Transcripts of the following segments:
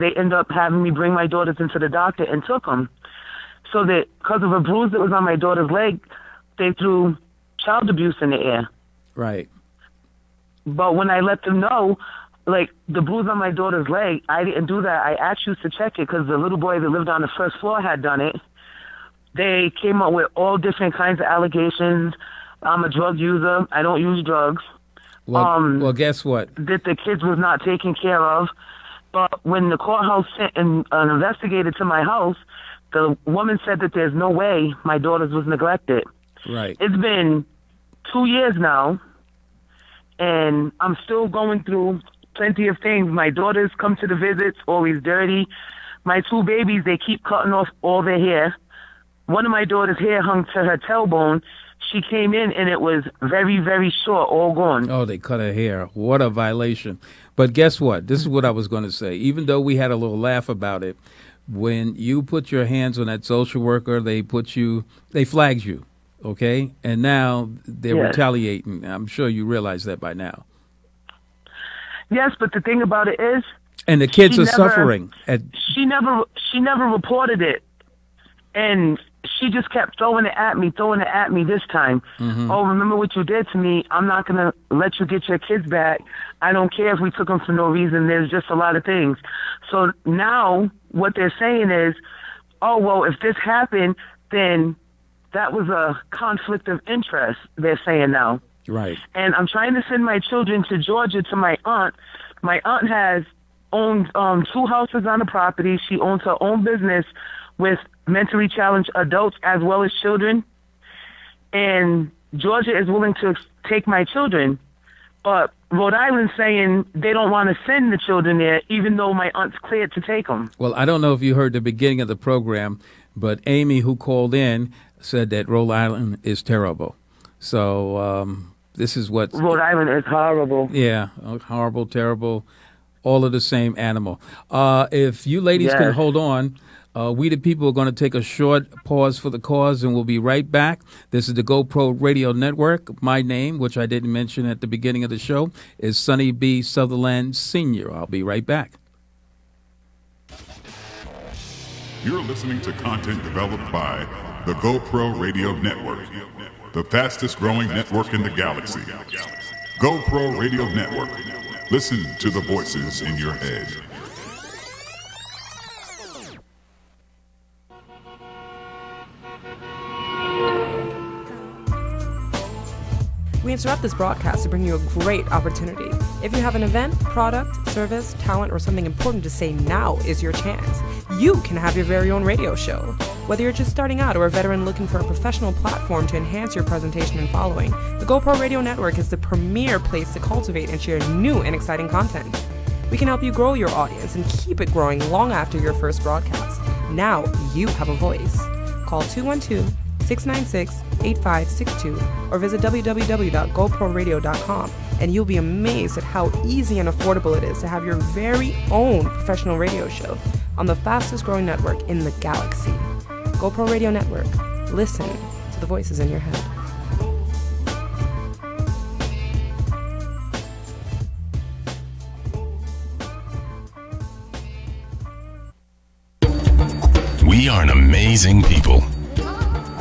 they ended up having me bring my daughters into the doctor and took them. So that because of a bruise that was on my daughter's leg, they threw child abuse in the air. Right. But when I let them know, like, the bruise on my daughter's leg, I didn't do that. I asked you to check it because the little boy that lived on the first floor had done it. They came up with all different kinds of allegations. I'm a drug user. I don't use drugs. Well, guess what? That the kids was not taken care of. But when the courthouse sent an investigator to my house, the woman said that there's no way my daughters was neglected. Right. It's been 2 years now, and I'm still going through plenty of things. My daughters come to the visits, always dirty. My 2 babies, they keep cutting off all their hair. One of my daughter's hair hung to her tailbone. She came in, and it was very, very short, all gone. Oh, they cut her hair. What a violation. But guess what? This is what I was going to say. Even though we had a little laugh about it, when you put your hands on that social worker, they flagged you, okay? And now they're retaliating. I'm sure you realize that by now. Yes, but the thing about it is... And the kids are suffering. She never reported it. And she just kept throwing it at me this time. Mm-hmm. Oh, remember what you did to me? I'm not going to let you get your kids back. I don't care if we took them for no reason. There's just a lot of things. So now what they're saying is, oh, well, if this happened, then that was a conflict of interest, they're saying now. Right. And I'm trying to send my children to Georgia to my aunt. My aunt has owned 2 houses on the property. She owns her own business with mentally challenged adults as well as children. And Georgia is willing to take my children. But Rhode Island's saying they don't want to send the children there, even though my aunt's cleared to take them. Well, I don't know if you heard the beginning of the program, but Amy, who called in, said that Rhode Island is terrible. So this is what... Rhode Island is horrible. Yeah, horrible, terrible, all of the same animal. If you ladies can hold on, we the people are going to take a short pause for the cause, and we'll be right back. This is the GoPro Radio Network. My name, which I didn't mention at the beginning of the show, is Sonny B. Southerland Sr. I'll be right back. You're listening to content developed by the GoPro Radio Network, the fastest growing network in the galaxy. GoPro Radio Network. Listen to the voices in your head. We interrupt this broadcast to bring you a great opportunity. If you have an event, product, service, talent, or something important to say, now is your chance. You can have your very own radio show. Whether you're just starting out or a veteran looking for a professional platform to enhance your presentation and following, the GoPro Radio Network is the premier place to cultivate and share new and exciting content. We can help you grow your audience and keep it growing long after your first broadcast. Now you have a voice. Call 212-696-8562 or visit www.goproradio.com, and you'll be amazed at how easy and affordable it is to have your very own professional radio show on the fastest growing network in the galaxy. GoPro Radio Network. Listen to the voices in your head. We are an amazing people.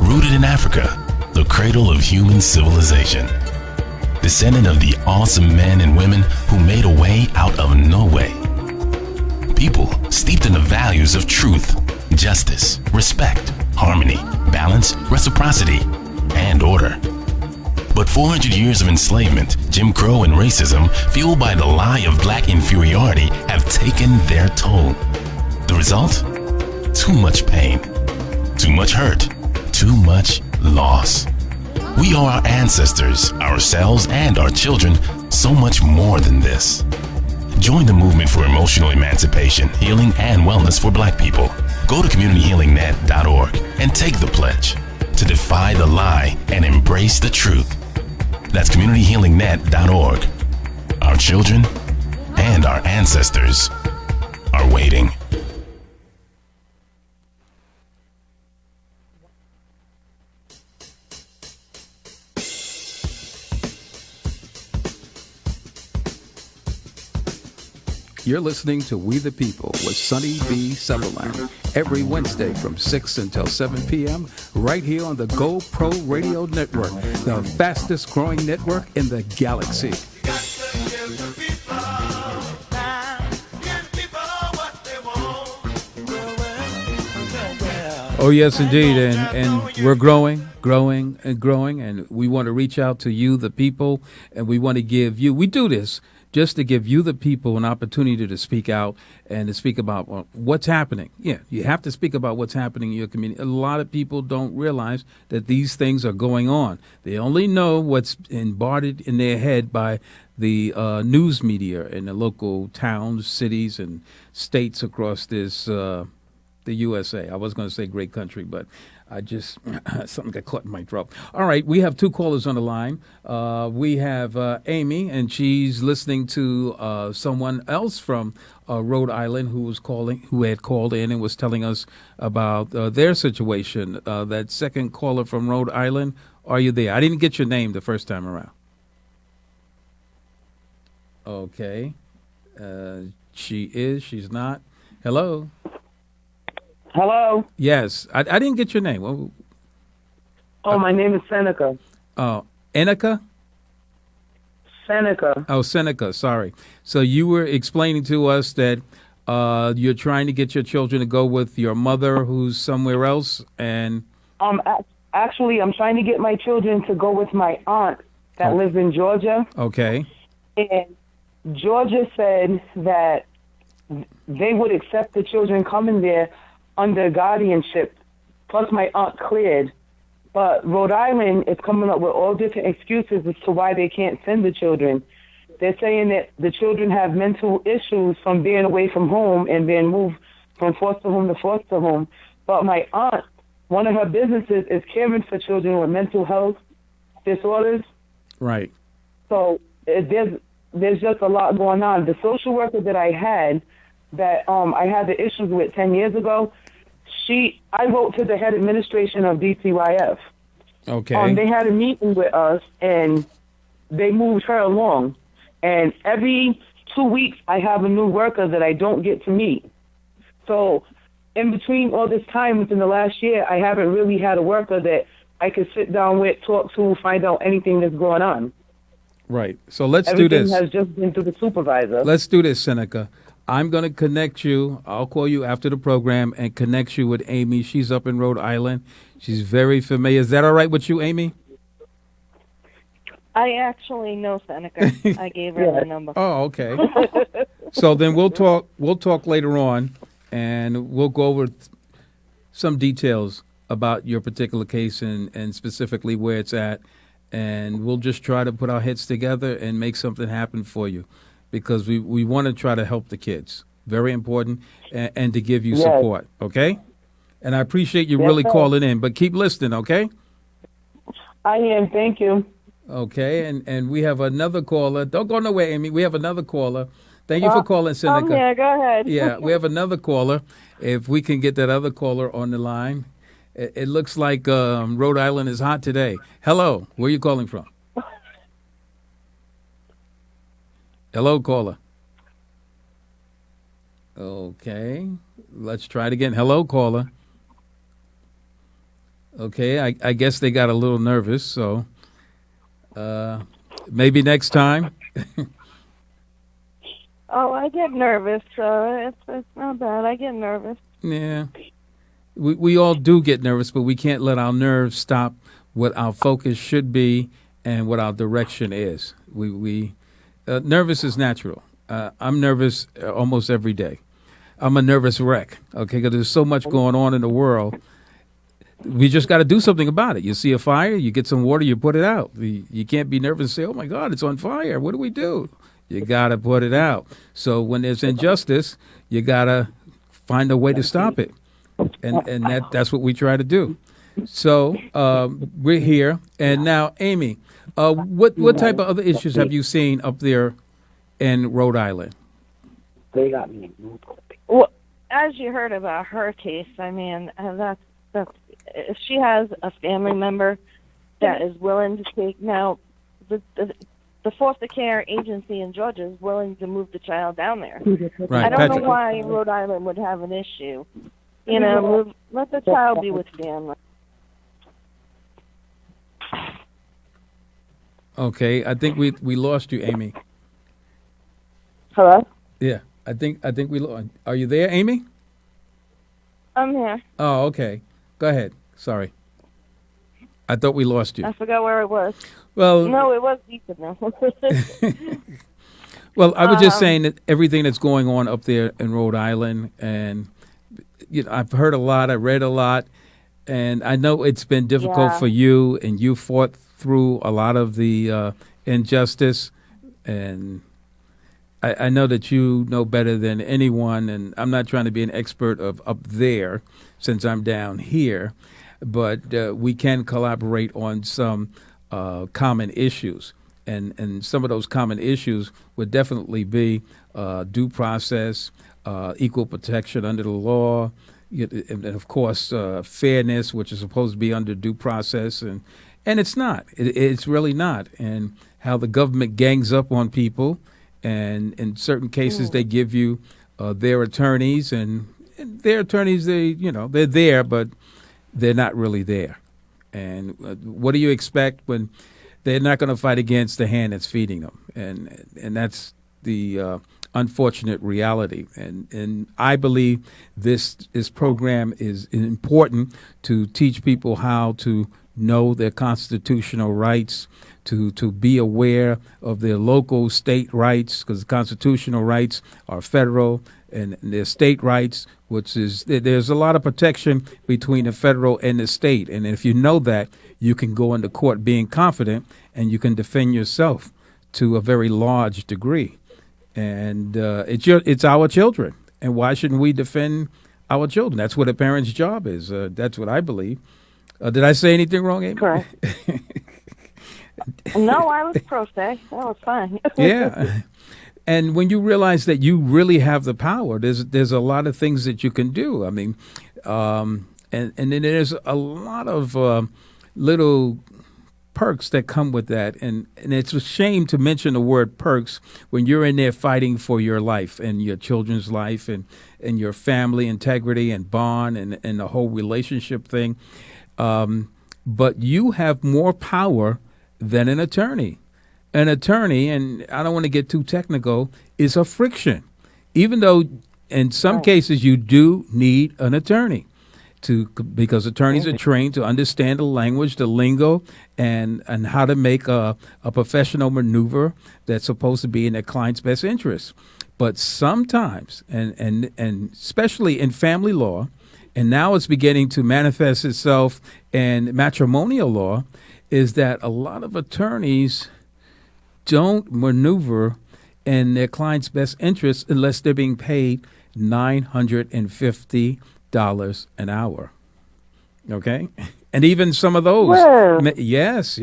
Rooted in Africa, the cradle of human civilization. Descendant of the awesome men and women who made a way out of no way. People steeped in the values of truth, justice, respect, harmony, balance, reciprocity, and order. But 400 years of enslavement, Jim Crow, and racism, fueled by the lie of black inferiority, have taken their toll. The result? Too much pain, too much hurt, too much loss. We owe our ancestors, ourselves, and our children so much more than this. Join the movement for emotional emancipation, healing, and wellness for Black people. Go to communityhealingnet.org and take the pledge to defy the lie and embrace the truth. That's communityhealingnet.org. Our children and our ancestors are waiting. You're listening to We the People with Sonny B. Southerland every Wednesday from 6 until 7 p.m. right here on the GoPro Radio Network, the fastest growing network in the galaxy. Oh, yes, indeed. And we're growing, and we want to reach out to you, the people, and we want to give you, we do this just to give you, the people, an opportunity to speak out and to speak about what's happening. Yeah, you have to speak about what's happening in your community. A lot of people don't realize that these things are going on. They only know what's embodied in their head by the news media in the local towns, cities, and states across this the USA. I was going to say great country, but I just, something got caught in my throat. All right, we have two callers on the line. We have Amy, and she's listening to someone else from Rhode Island who had called in and was telling us about their situation. That second caller from Rhode Island, are you there? I didn't get your name the first time around. Okay. She's not. Hello? Hello? Yes. I didn't get your name. My name is Seneca. Oh, Enica? Seneca. Oh, Seneca, sorry. So you were explaining to us that you're trying to get your children to go with your mother who's somewhere else, and... Actually, I'm trying to get my children to go with my aunt that lives in Georgia. Okay. And Georgia said that they would accept the children coming there under guardianship, plus my aunt cleared. But Rhode Island is coming up with all different excuses as to why they can't send the children. They're saying that the children have mental issues from being away from home and being moved from foster home to foster home. But my aunt, one of her businesses is caring for children with mental health disorders. Right. So there's just a lot going on. The social worker that I had I had the issues with 10 years ago, I wrote to the head administration of DCYF. Okay. They had a meeting with us, and they moved her along. And every 2 weeks, I have a new worker that I don't get to meet. So in between all this time within the last year, I haven't really had a worker that I could sit down with, talk to, find out anything that's going on. Right. So let's do this. Everything has just been through the supervisor. Let's do this, Seneca. I'm going to connect you. I'll call you after the program and connect you with Amy. She's up in Rhode Island. She's very familiar. Is that all right with you, Amy? I actually know Seneca. I gave her the number. Oh, okay. So then we'll talk later on, and we'll go over some details about your particular case and specifically where it's at, and we'll just try to put our heads together and make something happen for you, because we want to try to help the kids. Very important, and to give you support, okay? And I appreciate you really calling in, but keep listening, okay? I am. Thank you. Okay, and we have another caller. Don't go nowhere, Amy. We have another caller. Thank you for calling, Seneca. Yeah, go ahead. Yeah, we have another caller. If we can get that other caller on the line. It looks like Rhode Island is hot today. Hello, where are you calling from? Hello, caller. Okay, let's try it again. Hello, caller. Okay, I guess they got a little nervous, so maybe next time. Oh, I get nervous. It's not bad. I get nervous. Yeah. We all do get nervous, but we can't let our nerves stop what our focus should be and what our direction is. Nervous is natural. I'm nervous almost every day. I'm a nervous wreck, okay, because there's so much going on in the world. We just got to do something about it. You see a fire, you get some water, you put it out. You can't be nervous and say, oh, my God, it's on fire. What do we do? You got to put it out. So when there's injustice, you got to find a way to stop it. And that's what we try to do. So we're here. And now, Amy, what type of other issues have you seen up there in Rhode Island? They got me. Well, as you heard about her case, I mean, that's if she has a family member that is willing to take now, the foster care agency in Georgia is willing to move the child down there. Right, I don't Patrick. know why Rhode Island would have an issue. You know, let the child be with family. Okay, I think we lost you, Amy. Hello? Yeah, I think we lost. Are you there, Amy? I'm here. Oh, okay. Go ahead. Sorry. I thought we lost you. I forgot where it was. Well, No, it was deeper now. well, I was just saying that everything that's going on up there in Rhode Island, and I've heard a lot, I read a lot, and I know it's been difficult for you, and you fought through a lot of the injustice, and I know that you know better than anyone, and I'm not trying to be an expert of up there since I'm down here, but we can collaborate on some common issues. And some of those common issues would definitely be due process, equal protection under the law, and of course, fairness, which is supposed to be under due process. And it's not. It's really not. And how the government gangs up on people. And in certain cases, they give you their attorneys, and their attorneys, they're there, but they're not really there. And what do you expect when they're not going to fight against the hand that's feeding them? And that's the unfortunate reality. And I believe this program is important to teach people how to know their constitutional rights, to be aware of their local state rights, because constitutional rights are federal, and their state rights, which is there's a lot of protection between the federal and the state. And if you know that, you can go into court being confident, and you can defend yourself to a very large degree. And it's our children, and why shouldn't we defend our children? That's what a parent's job is. That's what I believe. Did I say anything wrong, Amy? Correct. No, I was pro se. That was fine. Yeah. And when you realize that you really have the power, there's a lot of things that you can do. I mean, and then there's a lot of little perks that come with that. And it's a shame to mention the word perks when you're in there fighting for your life and your children's life and your family integrity and bond and the whole relationship thing. But you have more power than an attorney. An attorney, and I don't want to get too technical, is a friction. Even though in some cases you do need an attorney because attorneys are trained to understand the language, the lingo, and how to make a professional maneuver that's supposed to be in their client's best interest. But sometimes, and especially in family law, and now it's beginning to manifest itself in matrimonial law, is that a lot of attorneys don't maneuver in their client's best interest unless they're being paid $950 an hour. Okay? And even some of those. Whoa. Yes.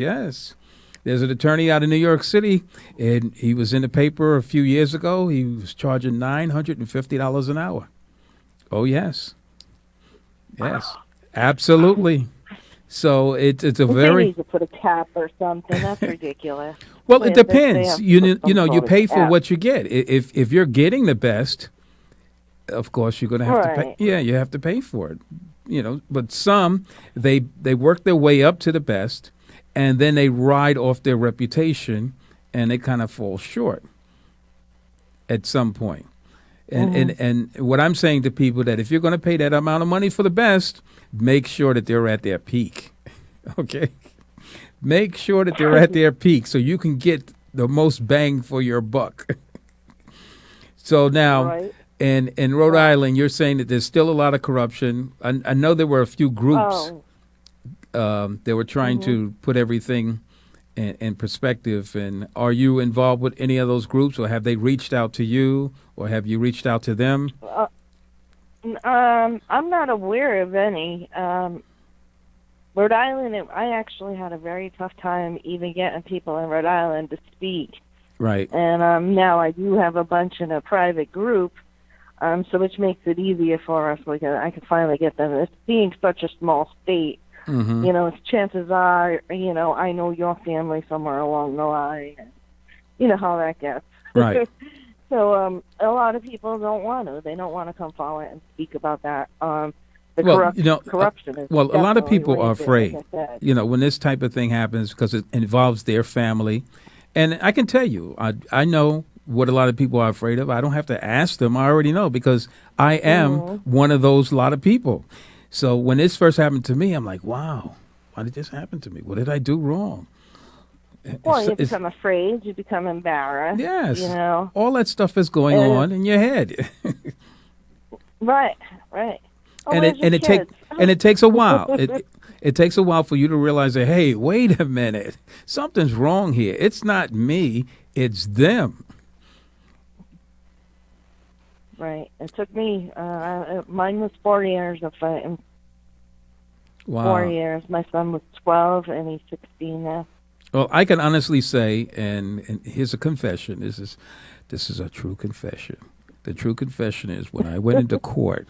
There's an attorney out of New York City, and he was in the paper a few years ago. He was charging $950 an hour. Oh, yes. Yes, absolutely. So it's a very. They need to put a cap or something. That's ridiculous. Well, it depends. You pay for cap. what you get. If you're getting the best, of course you're going to have to pay. Yeah, you have to pay for it. But some they work their way up to the best, and then they ride off their reputation, and they kind of fall short at some point. And what I'm saying to people, that if you're going to pay that amount of money for the best, make sure that they're at their peak. Okay? Make sure that they're at their peak so you can get the most bang for your buck. So now, in Rhode Island, you're saying that there's still a lot of corruption. I know there were a few groups that were trying to put everything in perspective. And are you involved with any of those groups, or have they reached out to you, or have you reached out to them? I'm not aware of any. Rhode Island, I actually had a very tough time even getting people in Rhode Island to speak. Right. And now I do have a bunch in a private group, so which makes it easier for us. I can finally get them. It's being such a small state. Mm-hmm. Chances are, I know your family somewhere along the line. you know how that gets. Right. So a lot of people don't want to. They don't want to come forward and speak about that. The corruption is a lot of people are afraid, like I said. when this type of thing happens because it involves their family. And I can tell you, I know what a lot of people are afraid of. I don't have to ask them. I already know because I am one of those lot of people. So when this first happened to me, I'm like, wow, why did this happen to me? What did I do wrong? Well, you become afraid. You become embarrassed. Yes. You know. All that stuff is going on in your head. Right. Oh, and it takes a while. It takes a while for you to realize that, hey, wait a minute, something's wrong here. It's not me, it's them. Right. It took me. Mine was 4 years of fighting. Wow. 4 years. My son was 12, and he's 16 now. Well, I can honestly say, and here's a confession. This is a true confession. The true confession is when I went into court,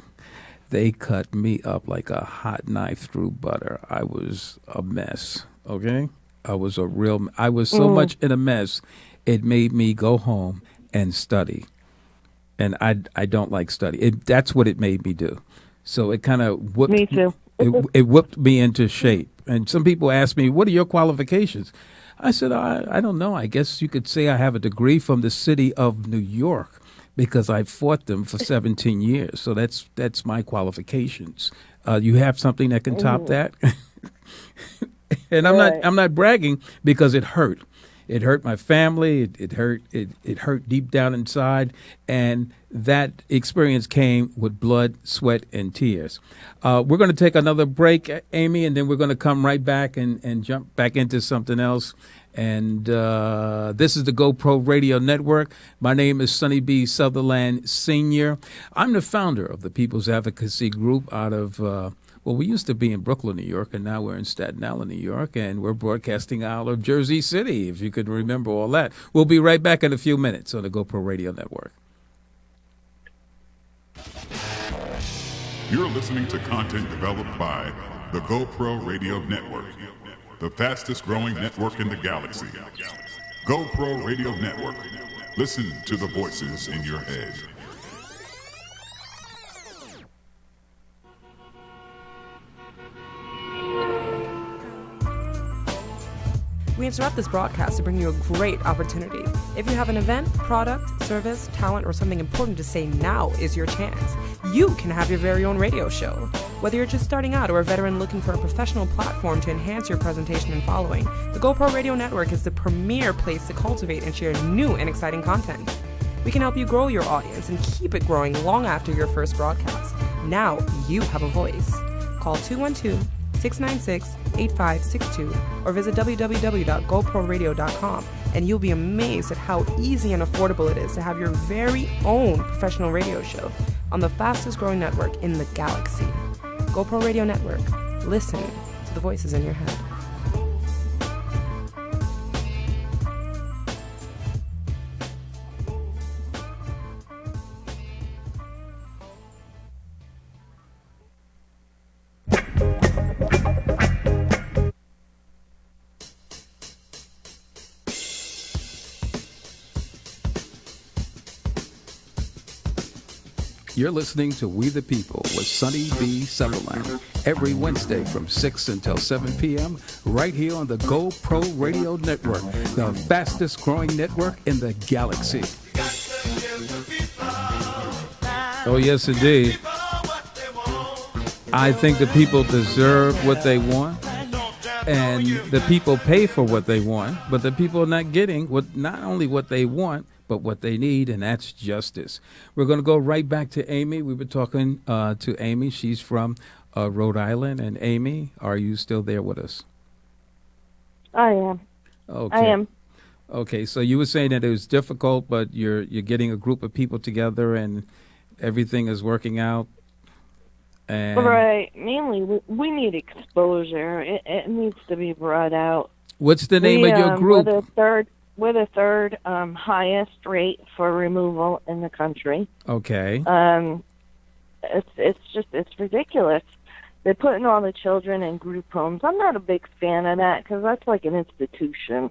they cut me up like a hot knife through butter. I was a mess, okay? I was so much in a mess, it made me go home and study. And I don't like study. That's what it made me do. So it kind of whooped me too. It whipped me into shape. And some people ask me, what are your qualifications? I said, I don't know. I guess you could say I have a degree from the city of New York because I fought them for 17 years. So that's my qualifications. You have something that can top that? And I'm not bragging because it hurt. It hurt my family. It hurt deep down inside, and that experience came with blood, sweat, and tears. We're going to take another break, Amy, and then we're going to come right back and jump back into something else. And this is the GoPro Radio Network. My name is Sonny B. Southerland Sr. I'm the founder of the People's Advocacy Group out of we used to be in Brooklyn, New York, and now we're in Staten Island, New York, and we're broadcasting out of Jersey City, if you could remember all that. We'll be right back in a few minutes on the GoPro Radio Network. You're listening to content developed by the GoPro Radio Network, the fastest growing network in the galaxy. GoPro Radio Network. Listen to the voices in your head. We interrupt this broadcast to bring you a great opportunity. If you have an event, product, service, talent, or something important to say, now is your chance. You can have your very own radio show. Whether you're just starting out or a veteran looking for a professional platform to enhance your presentation and following, the GoPro Radio Network is the premier place to cultivate and share new and exciting content. We can help you grow your audience and keep it growing long after your first broadcast. Now you have a voice. Call 212-696-8562 or visit www.goproradio.com, and you'll be amazed at how easy and affordable it is to have your very own professional radio show on the fastest growing network in the galaxy. GoPro Radio Network. Listen to the voices in your head. You're listening to We the People with Sonny B. Southerland every Wednesday from 6 until 7 p.m. right here on the GoPro Radio Network, the fastest growing network in the galaxy. Oh, yes, indeed. I think the people deserve what they want, and the people pay for what they want, but the people are not getting not only what they want, but what they need, and that's justice. We're going to go right back to Amy. We were talking to Amy. She's from Rhode Island. And Amy, are you still there with us? I am. Okay. I am. Okay, so you were saying that it was difficult, but you're getting a group of people together, and everything is working out. And right. Mainly, we need exposure. It needs to be brought out. What's the name of your group? We're the third highest rate for removal in the country. Okay. It's ridiculous. They're putting all the children in group homes. I'm not a big fan of that because that's like an institution.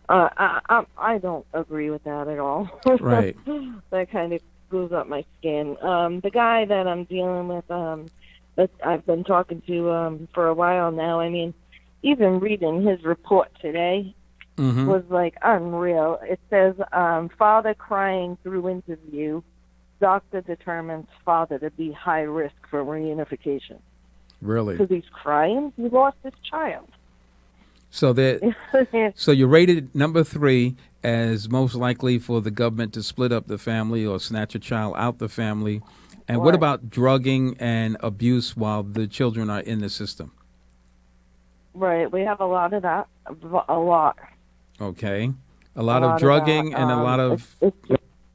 I don't agree with that at all. Right. That kind of goes up my skin. The guy that I'm dealing with, that I've been talking to for a while now, I mean, even reading his report today was like unreal. It says, father crying through interview, doctor determines father to be high risk for reunification. Really? Because he's crying, he lost his child. So so you rated number 3 as most likely for the government to split up the family or snatch a child out the family. And what about drugging and abuse while the children are in the system? Right, we have a lot of that, a lot. Okay, a lot of drugging and a lot of...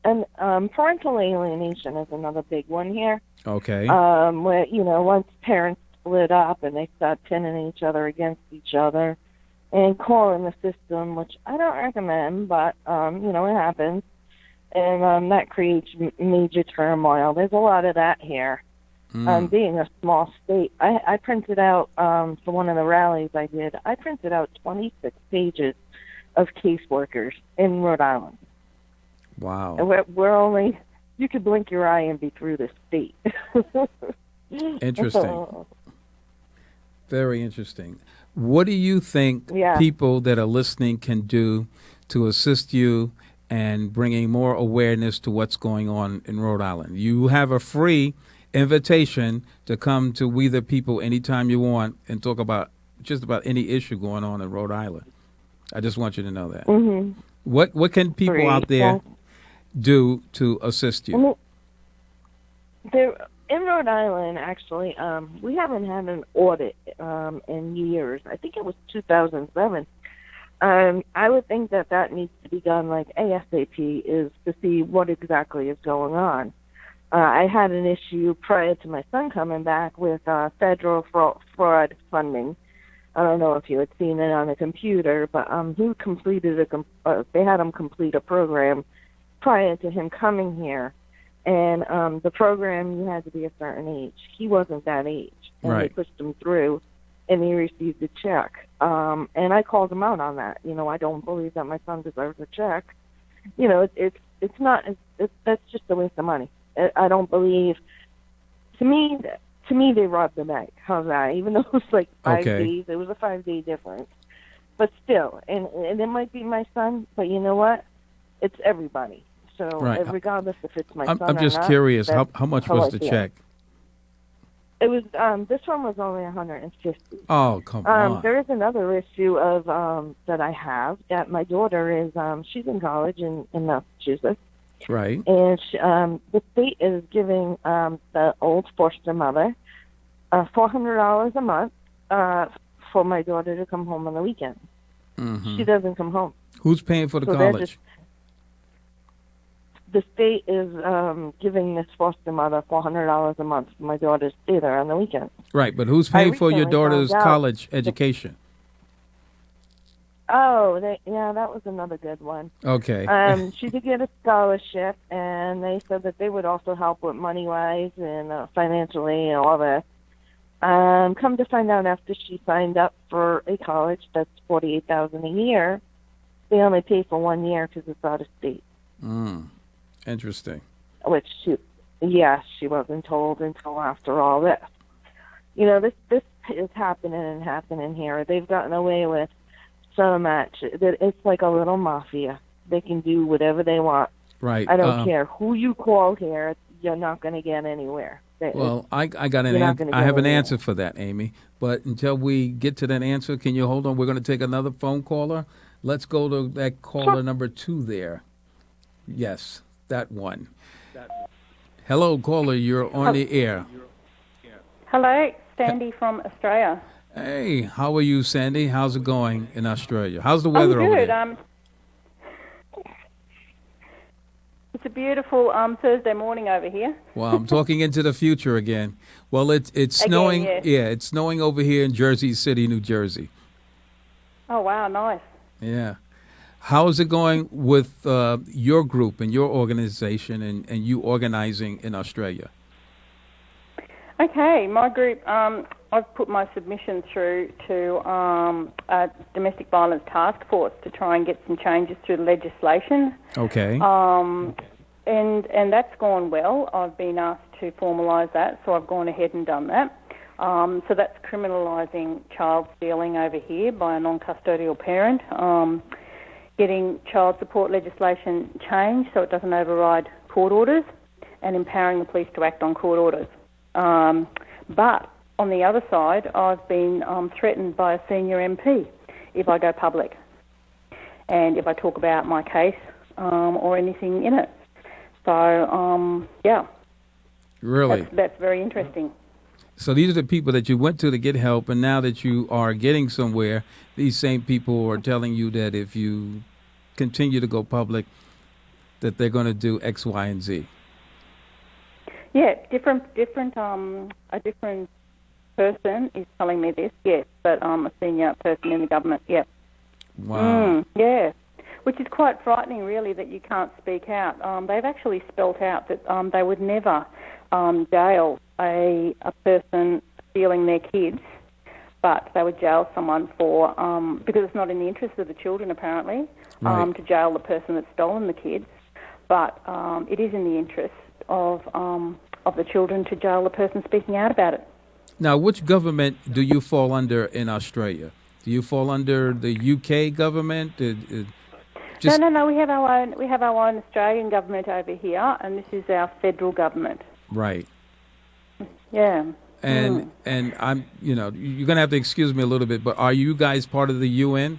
And parental alienation is another big one here. Okay. Where, once parents split up and they start pinning each other against each other and calling the system, which I don't recommend, but, it happens. And that creates major turmoil. There's a lot of that here. Being a small state, I printed out, for one of the rallies I did, I printed out 26 pages of caseworkers in Rhode Island. Wow. And we're only, you could blink your eye and be through the state. Interesting. Very interesting. What do you think people that are listening can do to assist you and bringing more awareness to what's going on in Rhode Island? You have a free invitation to come to We the People anytime you want and talk about just about any issue going on in Rhode Island. I just want you to know that. Mm-hmm. What can people out there do to assist you? In Rhode Island, actually, we haven't had an audit in years. I think it was 2007. I would think that needs to be done like ASAP, is to see what exactly is going on. I had an issue prior to my son coming back with federal fraud funding. I don't know if you had seen it on the computer, but he completed they had him complete a program prior to him coming here. And the program, you had to be a certain age. He wasn't that age. And they pushed him through, and he received a check. And I called him out on that. I don't believe that my son deserves a check. It's not, that's just a waste of money. I don't believe, to me, they robbed the bank. How's that? Even though it was like 5 days, it was a 5-day difference. But still, and it might be my son, but you know what? It's everybody. So regardless if it's my son or not. I'm just curious, how much was the check? It was, this one was only $150. Oh, come on. There is another issue of that I have, that my daughter is, she's in college in Massachusetts. Right. And the state is giving the old foster mother $400 a month for my daughter to come home on the weekend. Mm-hmm. She doesn't come home. Who's paying for the college? The state is giving this foster mother $400 a month for my daughter to stay there on the weekend. Right, but who's paying for your daughter's college education? Oh, that was another good one. Okay. She did get a scholarship, and they said that they would also help with money-wise and financially and all that. Come to find out, after she signed up for a college that's $48,000 a year, they only pay for 1 year because it's out of state. Interesting. Which she wasn't told until after all this. This is happening here. They've gotten away with so much that it's like a little mafia. They can do whatever they want. Right. I don't care who you call here. You're not going to get anywhere. Well, I have an answer for that, Amy. But until we get to that answer, can you hold on? We're going to take another phone caller. Let's go to that caller number 2 there. Yes, that one. Hello, caller. You're on the air. Hello, Sandy from Australia. Hey, how are you, Sandy? How's it going in Australia? How's the weather over there? I'm good. It's a beautiful Thursday morning over here. Well, I'm talking into the future again. Well, it's snowing. Again, yeah. It's snowing over here in Jersey City, New Jersey. Oh, wow, nice. Yeah. How is it going with your group and your organization and you organizing in Australia? Okay, my group, I've put my submission through to a domestic violence task force to try and get some changes through the legislation. Okay. And that's gone well. I've been asked to formalise that, so I've gone ahead and done that. So that's criminalising child stealing over here by a non-custodial parent. Getting child support legislation changed so it doesn't override court orders, and empowering the police to act on court orders. But on the other side, I've been threatened by a senior MP if I go public and if I talk about my case or anything in it. So, yeah. Really? That's very interesting. So these are the people that you went to get help, and now that you are getting somewhere, these same people are telling you that if you continue to go public, that they're going to do X, Y, and Z. Yeah, a different person is telling me this, yes, but a senior person in the government, yeah. Wow. Yeah, which is quite frightening, really, that you can't speak out. They've actually spelt out that they would never jail a person stealing their kids, but they would jail someone for, because it's not in the interest of the children, apparently, right, to jail the person that's stolen the kids, but it is in the interest of the children to jail the person speaking out about it. Now, which government do you fall under in Australia? Do you fall under the UK government? No. We have our own Australian government over here, and this is our federal government. Right. Yeah. And I'm, you're going to have to excuse me a little bit, but are you guys part of the UN?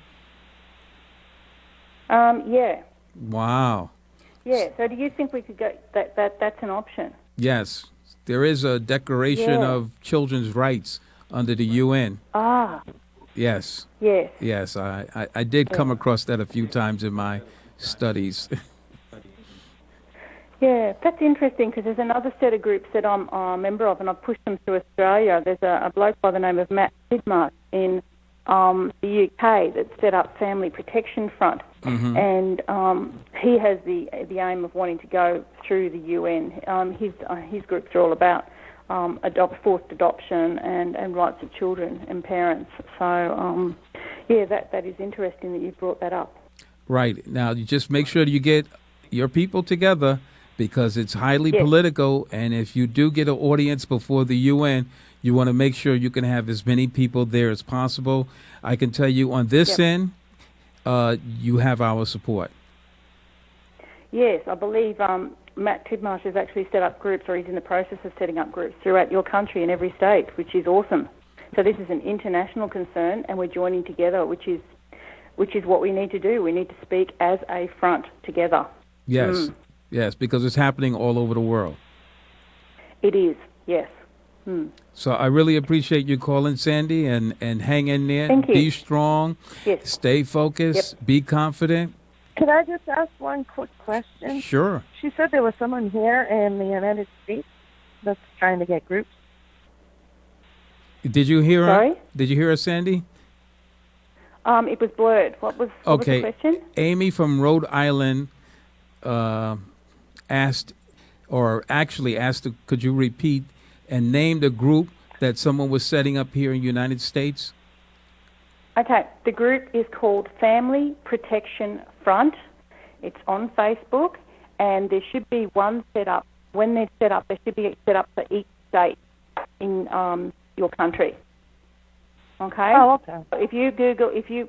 Yeah. Wow. Yeah. So do you think we could go? That's an option? Yes. There is a Declaration of Children's Rights under the UN. Ah. Yes. Yes. Yes. I did come across that a few times in my studies. Yeah, that's interesting because there's another set of groups that I'm a member of, and I've pushed them to Australia. There's a bloke by the name of Matt Tidmarsh in the UK that set up Family Protection Front, and he has the aim of wanting to go through the UN. His groups are all about forced adoption and rights of children and parents. So, that is interesting that you brought that up. Right. Now, you just make sure you get your people together, because it's highly political, and if you do get an audience before the UN, you want to make sure you can have as many people there as possible. I can tell you on this end, you have our support. Yes, I believe Matt Tidmarsh has actually set up groups, or he's in the process of setting up groups throughout your country in every state, which is awesome. So this is an international concern, and we're joining together, which is what we need to do. We need to speak as a front together. Yes. Yes, because it's happening all over the world. It is, yes. So I really appreciate you calling, Sandy, and hang in there. Thank you. Be strong. Yes. Stay focused. Yep. Be confident. Could I just ask one quick question? Sure. She said there was someone here in the United States that's trying to get groups. Did you hear her? Sorry? Did you hear her, Sandy? It was blurred. What was the question? Amy from Rhode Island asked, could you repeat and name the group that someone was setting up here in the United States? Okay, the group is called Family Protection Front. It's on Facebook, and there should be one set up. When they're set up, there should be set up for each state in your country. Okay? Oh, okay. If you Google, if you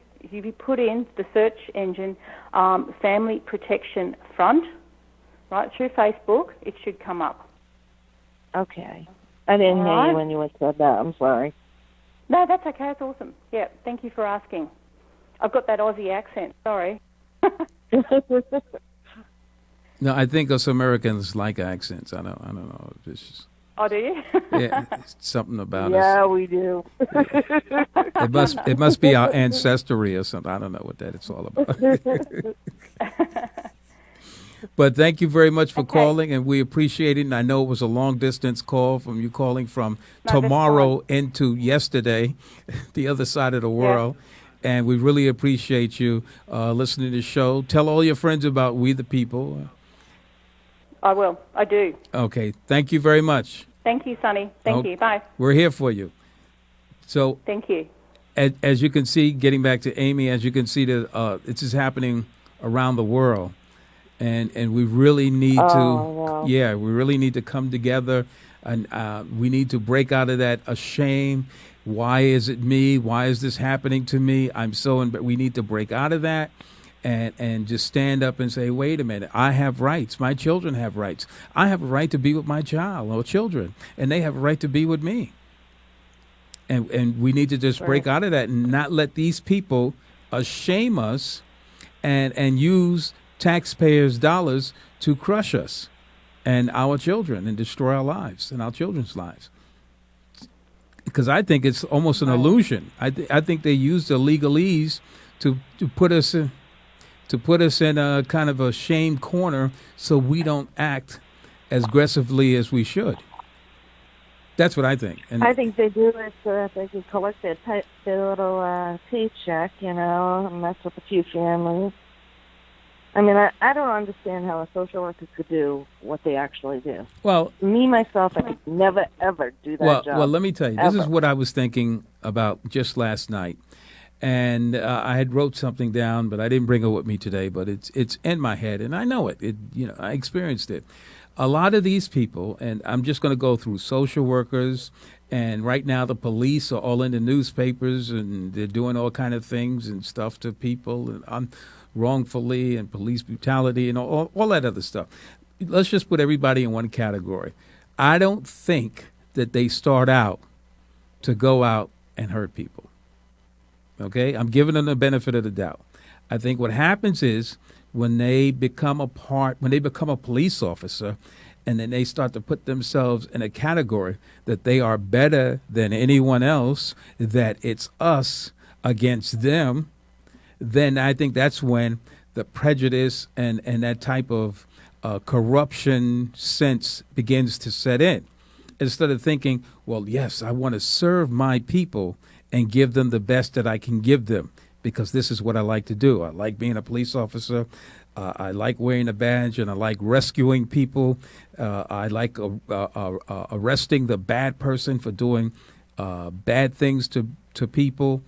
put in the search engine Family Protection Front, right, through Facebook, it should come up. Okay. I didn't hear you when you said that. I'm sorry. No, that's okay. That's awesome. Yeah, thank you for asking. I've got that Aussie accent. Sorry. No, I think us Americans like accents. I don't know. It's just, oh, do you? yeah, it's something about us. Yeah, we do. It must be our ancestry or something. I don't know what that it's all about. But thank you very much for calling, and we appreciate it. And I know it was a long-distance call from you calling from tomorrow into yesterday, the other side of the world. Yeah. And we really appreciate you listening to the show. Tell all your friends about We the People. I will. I do. Okay. Thank you very much. Thank you, Sonny. Thank you. Bye. We're here for you. So Thank you. as you can see, getting back to Amy, as you can see, that this is happening around the world, and we really need wow. we really need to come together, and we need to break out of that shame. Why is it me? Why is this happening to me? We need to break out of that. And just stand up and say, wait a minute, I have rights. My children have rights. I have a right to be with my child or children, and they have a right to be with me. And we need to just break out of that and not let these people shame us and use taxpayers' dollars to crush us and our children and destroy our lives and our children's lives. Because I think it's almost an illusion. I think they use the legalese to put us in. To put us in a kind of a shame corner so we don't act as aggressively as we should. That's what I think. And I think they do it so that they can collect their little paycheck, and mess with a few families. I mean, I don't understand how a social worker could do what they actually do. Well, me, myself, I could never, ever do that job. Well, let me tell you, ever. This is what I was thinking about just last night. And I had wrote something down, but I didn't bring it with me today. But it's in my head, and I know it. I experienced it. A lot of these people, and I'm just going to go through social workers, and right now the police are all in the newspapers, and they're doing all kind of things and stuff to people, and wrongfully, and police brutality, and all that other stuff. Let's just put everybody in one category. I don't think that they start out to go out and hurt people. Okay, I'm giving them the benefit of the doubt. I think what happens is when they become a police officer, and then they start to put themselves in a category that they are better than anyone else, that it's us against them, then I think that's when the prejudice and that type of corruption sense begins to set in. Instead of thinking, well, yes, I want to serve my people and give them the best that I can give them, because this is what I like to do. I like being a police officer. I like wearing a badge, and I like rescuing people. I like arresting the bad person for doing bad things to people.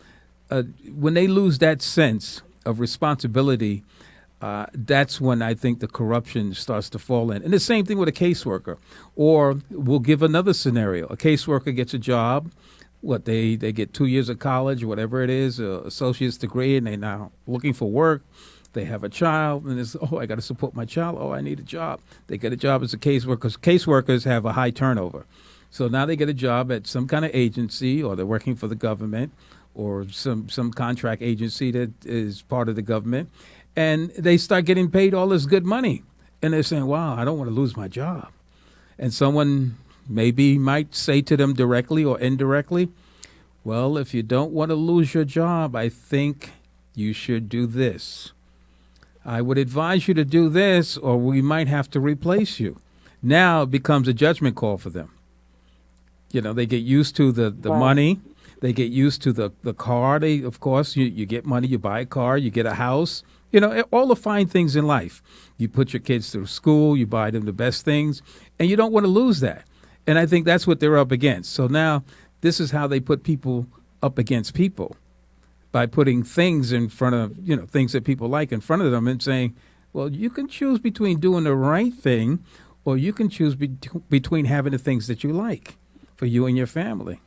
When they lose that sense of responsibility, that's when I think the corruption starts to fall in. And the same thing with a caseworker. Or we'll give another scenario. A caseworker gets a job. They get 2 years of college, whatever it is, associate's degree, and they're now looking for work. They have a child, and it's, I got to support my child. I need a job. They get a job as a caseworker. Caseworkers have a high turnover. So now they get a job at some kind of agency, or they're working for the government, or some contract agency that is part of the government, and they start getting paid all this good money. And they're saying, wow, I don't want to lose my job. And someone maybe might say to them directly or indirectly, well, if you don't want to lose your job, I think you should do this. I would advise you to do this, or we might have to replace you. Now it becomes a judgment call for them. They get used to the money. They get used to the car. Of course, you get money, you buy a car, you get a house. All the fine things in life. You put your kids through school, you buy them the best things, and you don't want to lose that. And I think that's what they're up against. So now this is how they put people up against people, by putting things in front of, things that people like in front of them, and saying, well, you can choose between doing the right thing, or you can choose between having the things that you like for you and your family.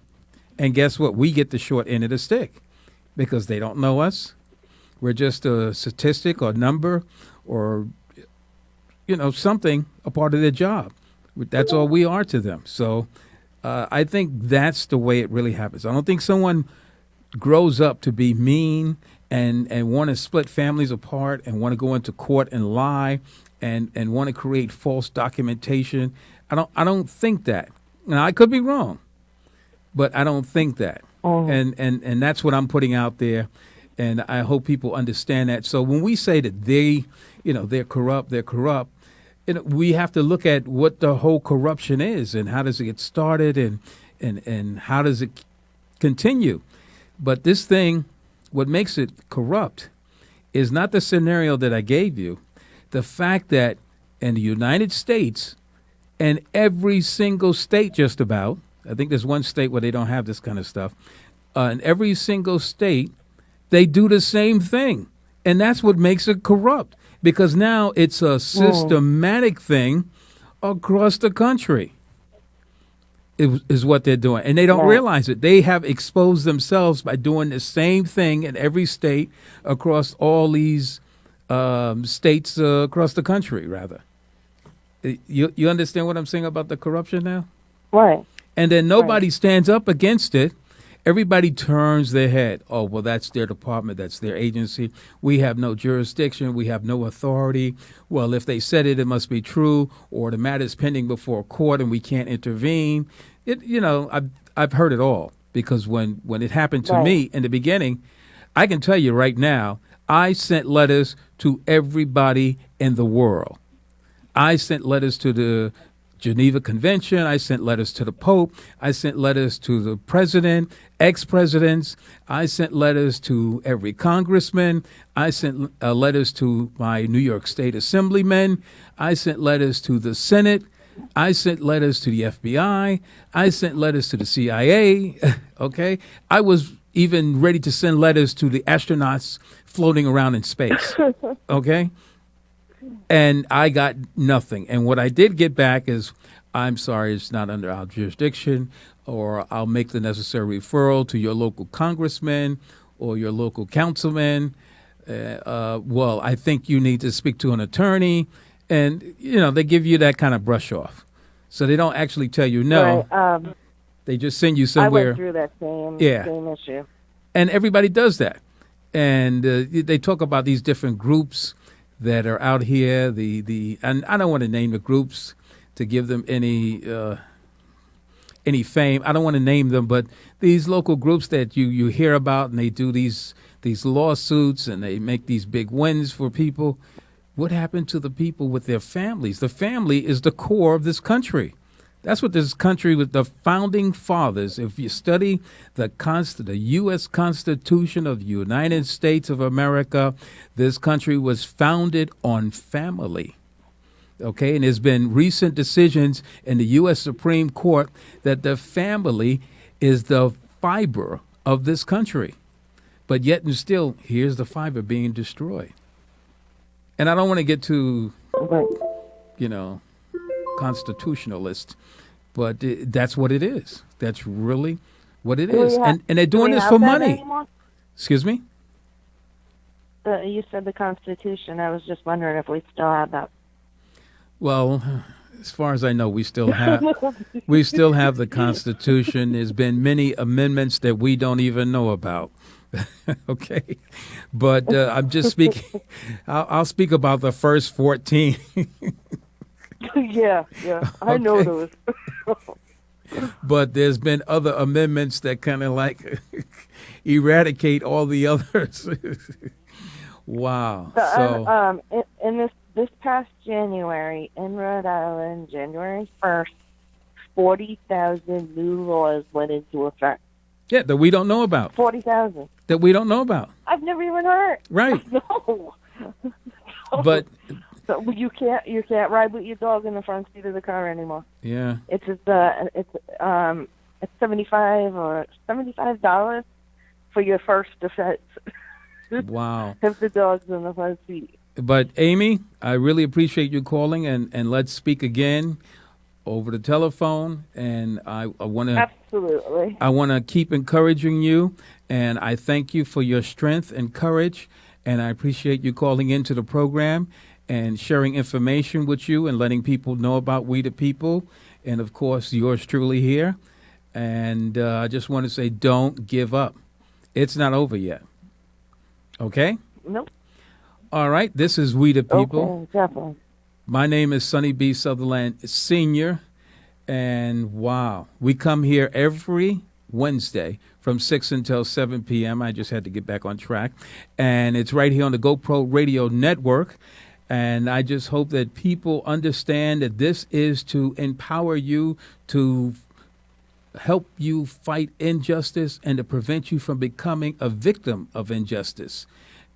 And guess what? We get the short end of the stick, because they don't know us. We're just a statistic or number or, something, a part of their job. That's all we are to them. So I think that's the way it really happens. I don't think someone grows up to be mean and want to split families apart and want to go into court and lie and want to create false documentation. I don't think that. Now, I could be wrong, but I don't think that. And that's what I'm putting out there. And I hope people understand that. So when we say that they're corrupt, we have to look at what the whole corruption is and how does it get started and how does it continue. But this thing, what makes it corrupt is not the scenario that I gave you. The fact that in the United States and every single state just about, I think there's one state where they don't have this kind of stuff, in every single state, they do the same thing. And that's what makes it corrupt, because now it's a systematic thing across the country is what they're doing. And they don't realize it. They have exposed themselves by doing the same thing in every state across all these states across the country, rather. You understand what I'm saying about the corruption now? Right. And then nobody stands up against it. Everybody turns their head. Oh, well, that's their department. That's their agency. We have no jurisdiction. We have no authority. Well, if they said it, it must be true, or the matter's pending before court and we can't intervene. I've heard it all, because when it happened to me in the beginning, I can tell you right now, I sent letters to everybody in the world. I sent letters to the Geneva Convention. I sent letters to the Pope. I sent letters to the president, ex-presidents. I sent letters to every congressman. I sent letters to my New York State assemblymen. I sent letters to the Senate. I sent letters to the FBI. I sent letters to the CIA. Okay? I was even ready to send letters to the astronauts floating around in space. Okay? And I got nothing. And what I did get back is, I'm sorry, it's not under our jurisdiction, or I'll make the necessary referral to your local congressman or your local councilman. Well, I think you need to speak to an attorney. And, they give you that kind of brush off. So they don't actually tell you no. Right. They just send you somewhere. I went through that same issue. And everybody does that. And they talk about these different groups that are out here, and I don't want to name the groups to give them any fame. I don't want to name them, but these local groups that you hear about, and they do these lawsuits, and they make these big wins for people. What happened to the people with their families? The family is the core of this country. That's what this country, with the founding fathers, if you study the U.S. Constitution of the United States of America, this country was founded on family. Okay, and there's been recent decisions in the U.S. Supreme Court that the family is the fiber of this country. But yet and still, here's the fiber being destroyed. And I don't want to get too, constitutionalist, but that's what it is. That's really what it is. And they're doing this for money. Anymore? Excuse me? You said the Constitution. I was just wondering if we still have that. Well, as far as I know, we still have the Constitution. There's been many amendments that we don't even know about. Okay, but I'm just speaking. I'll speak about the first 14. Yeah, I know those. But there's been other amendments that kind of like eradicate all the others. Wow. So, in this past January in Rhode Island, January 1st, 40,000 new laws went into effect. Yeah, that we don't know about. 40,000. That we don't know about. I've never even heard. Right. No. But so you can't ride with your dog in the front seat of the car anymore. Yeah. It's $75 for your first offense. Wow. If the dog's in the front seat. But Amy, I really appreciate you calling, and let's speak again over the telephone. And I want to absolutely. I want to keep encouraging you, and I thank you for your strength and courage. And I appreciate you calling into the program and sharing information with you and letting people know about We the People. And, of course, yours truly here. And I just want to say, don't give up. It's not over yet. Okay? Nope. All right. This is We the People. Okay, definitely. My name is Sonny B. Southerland Sr. And, wow, we come here every Wednesday from 6 until 7 p.m. I just had to get back on track. And it's right here on the GoPro Radio Network. And I just hope that people understand that this is to empower you, to help you fight injustice, and to prevent you from becoming a victim of injustice.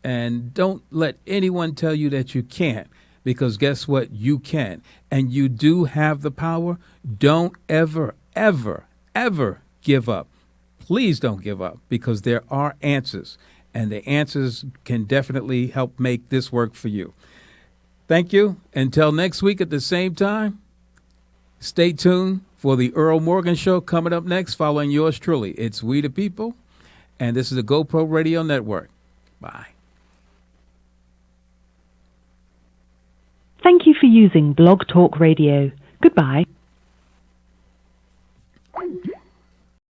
And don't let anyone tell you that you can't, because guess what? You can. And you do have the power. Don't ever, ever, ever give up. please don't give up, because there are answers, and the answers can definitely help make this work for you. Thank you. Until next week at the same time, stay tuned for the Earl Morgan Show coming up next, following yours truly. It's We the People, and this is the GoPro Radio Network. Bye. Thank you for using Blog Talk Radio. Goodbye.